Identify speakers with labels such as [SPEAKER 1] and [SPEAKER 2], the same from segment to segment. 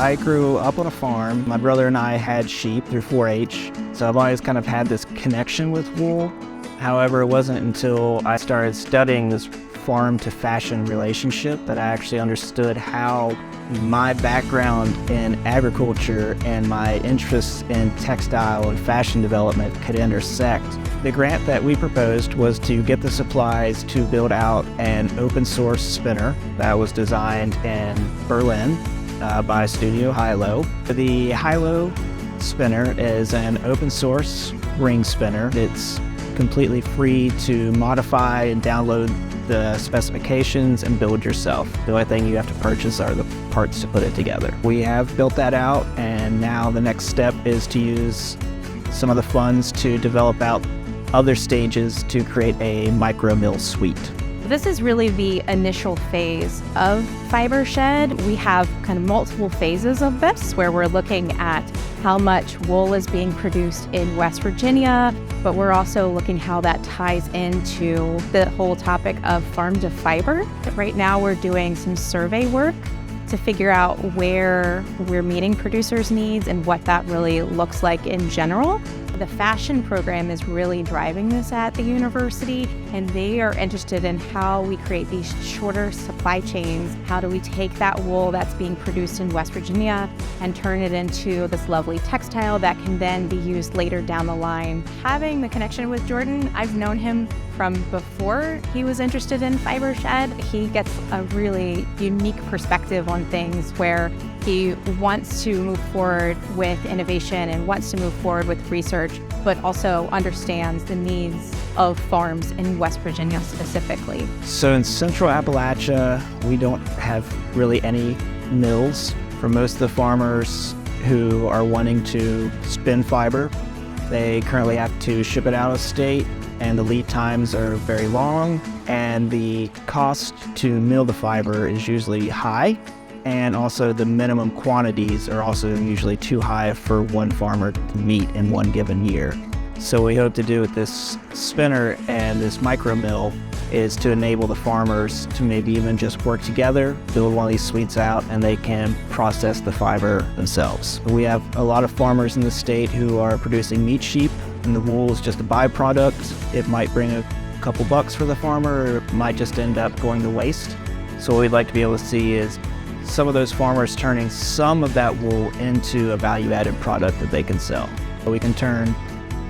[SPEAKER 1] I grew up on a farm. My brother and I had sheep through 4-H, so I've always kind of had this connection with wool. However, it wasn't until I started studying this farm to fashion relationship that I actually understood how my background in agriculture and my interests in textile and fashion development could intersect. The grant that we proposed was to get the supplies to build out an open source spinner that was designed in Berlin by Studio Hilo. The Hilo spinner is an open source ring spinner. It's completely free to modify and download the specifications and build yourself. The only thing you have to purchase are the parts to put it together. We have built that out, and now the next step is to use some of the funds to develop out other stages to create a micro mill suite.
[SPEAKER 2] This is really the initial phase of Fibershed. We have kind of multiple phases of this where we're looking at how much wool is being produced in West Virginia, but we're also looking how that ties into the whole topic of farm to fiber. Right now we're doing some survey work to figure out where we're meeting producers' needs and what that really looks like in general. The fashion program is really driving this at the university, and they are interested in how we create these shorter supply chains. How do we take that wool that's being produced in West Virginia and turn it into this lovely textile that can then be used later down the line? Having the connection with Jordon, I've known him from before he was interested in Fibershed. He gets a really unique perspective on things where he wants to move forward with innovation and wants to move forward with research, but also understands the needs of farms in West Virginia specifically.
[SPEAKER 1] So in Central Appalachia, we don't have really any mills. For most of the farmers who are wanting to spin fiber, they currently have to ship it out of state, and the lead times are very long, and the cost to mill the fiber is usually high. And also the minimum quantities are also usually too high for one farmer to meet in one given year. So what we hope to do with this spinner and this micro mill is to enable the farmers to maybe even just work together, build one of these suites out, and they can process the fiber themselves. We have a lot of farmers in the state who are producing meat sheep, and the wool is just a byproduct. It might bring a couple bucks for the farmer, or it might just end up going to waste. So what we'd like to be able to see is some of those farmers turning some of that wool into a value-added product that they can sell. We can turn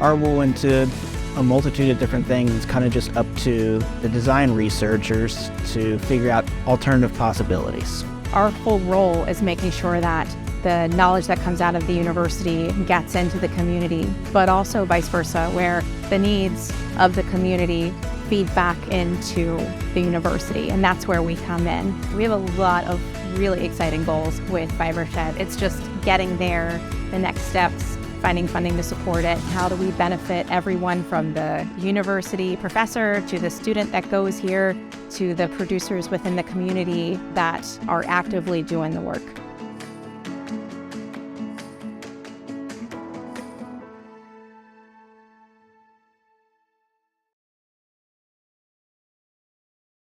[SPEAKER 1] our wool into a multitude of different things. It's kind of just up to the design researchers to figure out alternative possibilities.
[SPEAKER 2] Our whole role is making sure that the knowledge that comes out of the university gets into the community, but also vice versa, where the needs of the community feed back into the university, and that's where we come in. We have a lot of really exciting goals with Fibershed. It's just getting there, the next steps, finding funding to support it. How do we benefit everyone from the university professor to the student that goes here to the producers within the community that are actively doing the work?